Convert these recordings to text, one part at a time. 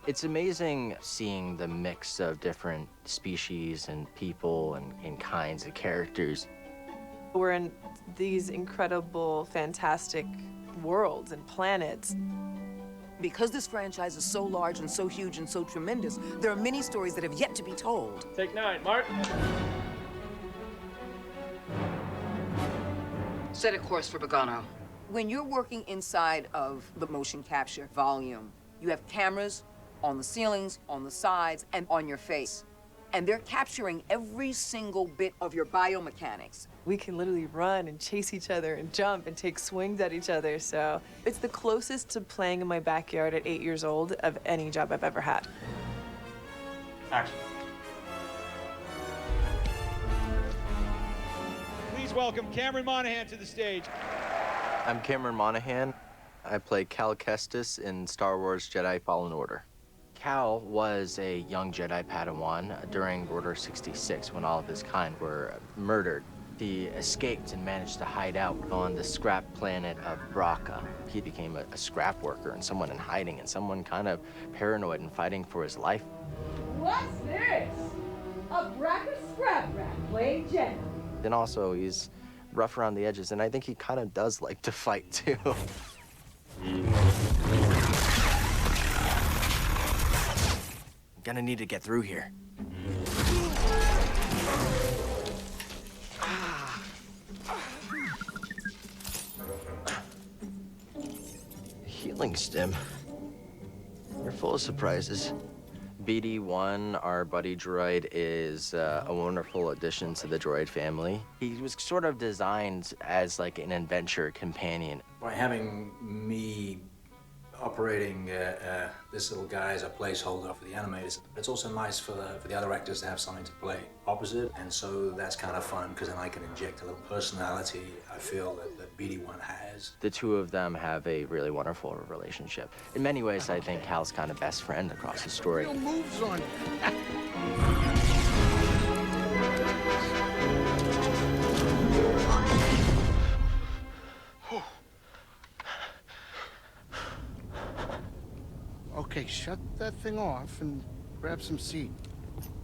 It's amazing seeing the mix of different species and people and kinds of characters. We're in these incredible, fantastic worlds and planets. Because this franchise is so large and so huge and so tremendous, there are many stories that have yet to be told. Take 9, Mark. Set a course for Bogano. When you're working inside of the motion capture volume, you have cameras on the ceilings, on the sides, and on your face. And they're capturing every single bit of your biomechanics. We can literally run and chase each other and jump and take swings at each other. So it's the closest to playing in my backyard at 8 years old of any job I've ever had. Action. Please welcome Cameron Monaghan to the stage. I'm Cameron Monaghan. I play Cal Kestis in Star Wars Jedi Fallen Order. Cal was a young Jedi Padawan during Order 66 when all of his kind were murdered. He escaped and managed to hide out on the scrap planet of Bracca. He became a scrap worker and someone in hiding and someone kind of paranoid and fighting for his life. What's this? A Bracca scrap rat playing Jedi. Then also he's rough around the edges and I think he kind of does like to fight too. Gonna need to get through here. Healing stim. You're full of surprises. BD-1, our buddy droid, is a wonderful addition to the droid family. He was sort of designed as like an adventure companion. By having me operating this little guy as a placeholder for the animators, it's also nice for the other actors to have something to play opposite, and so that's kind of fun because then I can inject a little personality I feel that BD-1 has. The two of them have a really wonderful relationship. In many ways, I think Cal's kind of best friend across the story. Real moves on you. Okay, shut that thing off and grab some seed.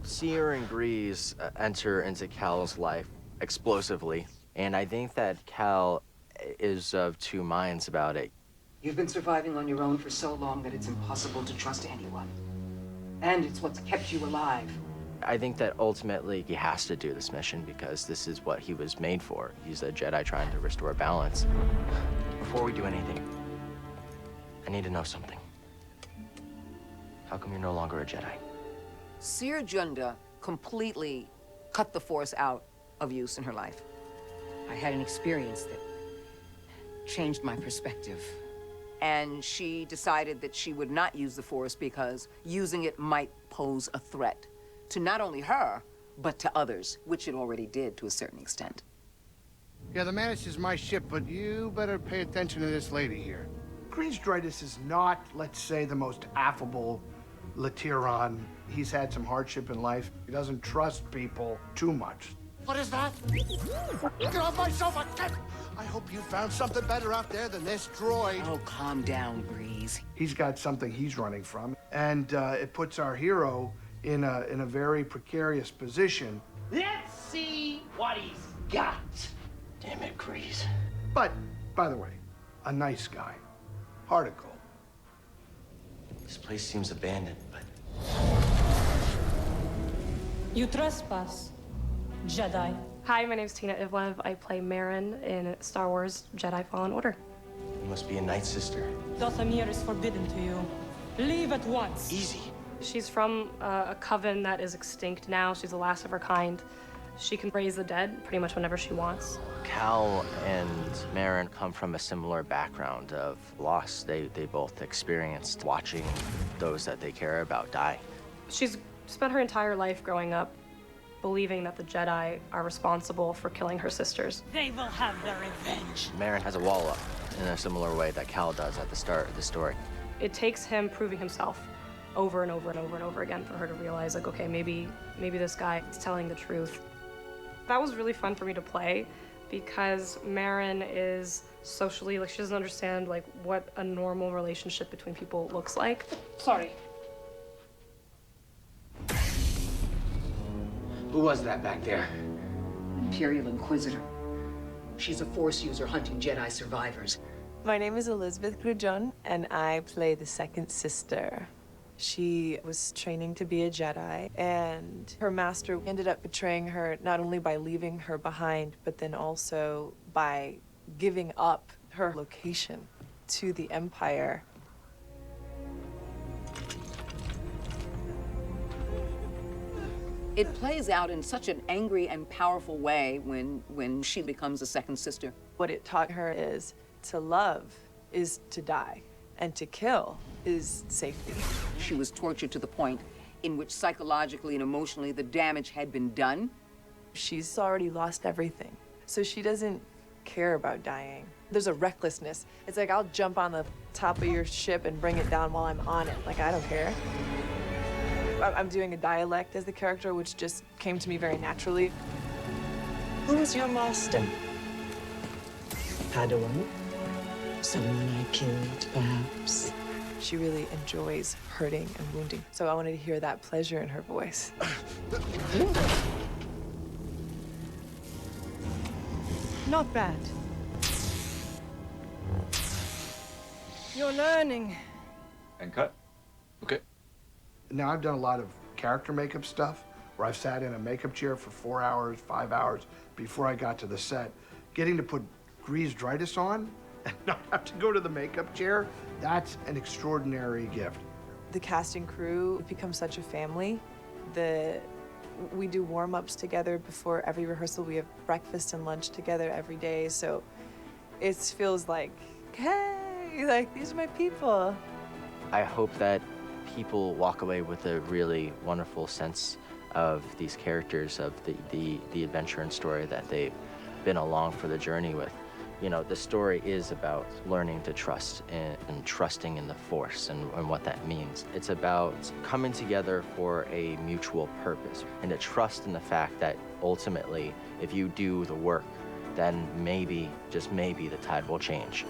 Seer and Grease enter into Cal's life explosively, and I think that Cal is of two minds about it. You've been surviving on your own for so long that it's impossible to trust anyone. And it's what's kept you alive. I think that ultimately he has to do this mission because this is what he was made for. He's a Jedi trying to restore balance. Before we do anything, I need to know something. How come you're no longer a Jedi? Seer Junda completely cut the Force out of use in her life. I had an experience that changed my perspective. And she decided that she would not use the Force because using it might pose a threat to not only her, but to others, which it already did to a certain extent. Yeah, the Mantis is my ship, but you better pay attention to this lady here. Green's Dritus is not, let's say, the most affable Latiron. He's had some hardship in life. He doesn't trust people too much. What is that? Get off my sofa! I hope you found something better out there than this droid. Oh, calm down, Grease. He's got something he's running from, and it puts our hero in a very precarious position. Let's see what he's got. Damn it, Grease. But, by the way, a nice guy. Heart of gold. This place seems abandoned, but... You trespass, Jedi. Hi, my name's Tina Ivlev. I play Marin in Star Wars Jedi Fallen Order. You must be a Night Sister. Dathomir is forbidden to you. Leave at once. Easy. She's from a coven that is extinct now. She's the last of her kind. She can raise the dead pretty much whenever she wants. Cal and Marin come from a similar background of loss they both experienced watching those that they care about die. She's spent her entire life growing up believing that the Jedi are responsible for killing her sisters. They will have their revenge. Marin has a wall up in a similar way that Cal does at the start of the story. It takes him proving himself over and over and over and over again for her to realize, like, okay, maybe this guy is telling the truth. That was really fun for me to play because Marin is socially, like, she doesn't understand, like, what a normal relationship between people looks like. Sorry. Who was that back there? Imperial Inquisitor. She's a Force user hunting Jedi survivors. My name is Elizabeth Grujon, and I play the second sister. She was training to be a Jedi, and her master ended up betraying her not only by leaving her behind, but then also by giving up her location to the Empire. It plays out in such an angry and powerful way when she becomes a second sister. What it taught her is to love is to die, and to kill is safety. She was tortured to the point in which psychologically and emotionally the damage had been done. She's already lost everything, so she doesn't care about dying. There's a recklessness. It's like, I'll jump on the top of your ship and bring it down while I'm on it. Like, I don't care. I'm doing a dialect as the character, which just came to me very naturally. Who was your master? Padawan? Someone I killed, perhaps? She really enjoys hurting and wounding, so I wanted to hear that pleasure in her voice. Not bad. You're learning. And cut. Okay. Now, I've done a lot of character makeup stuff where I've sat in a makeup chair for 4 hours, 5 hours before I got to the set. Getting to put grease-dritis on and not have to go to the makeup chair, that's an extraordinary gift. The cast and crew become such a family. We do warm-ups together before every rehearsal. We have breakfast and lunch together every day, so it feels like, hey, like, these are my people. I hope that people walk away with a really wonderful sense of these characters, of the adventure and story that they've been along for the journey with. You know, the story is about learning to trust and trusting in the Force and what that means. It's about coming together for a mutual purpose and to trust in the fact that ultimately, if you do the work, then maybe, just maybe, the tide will change.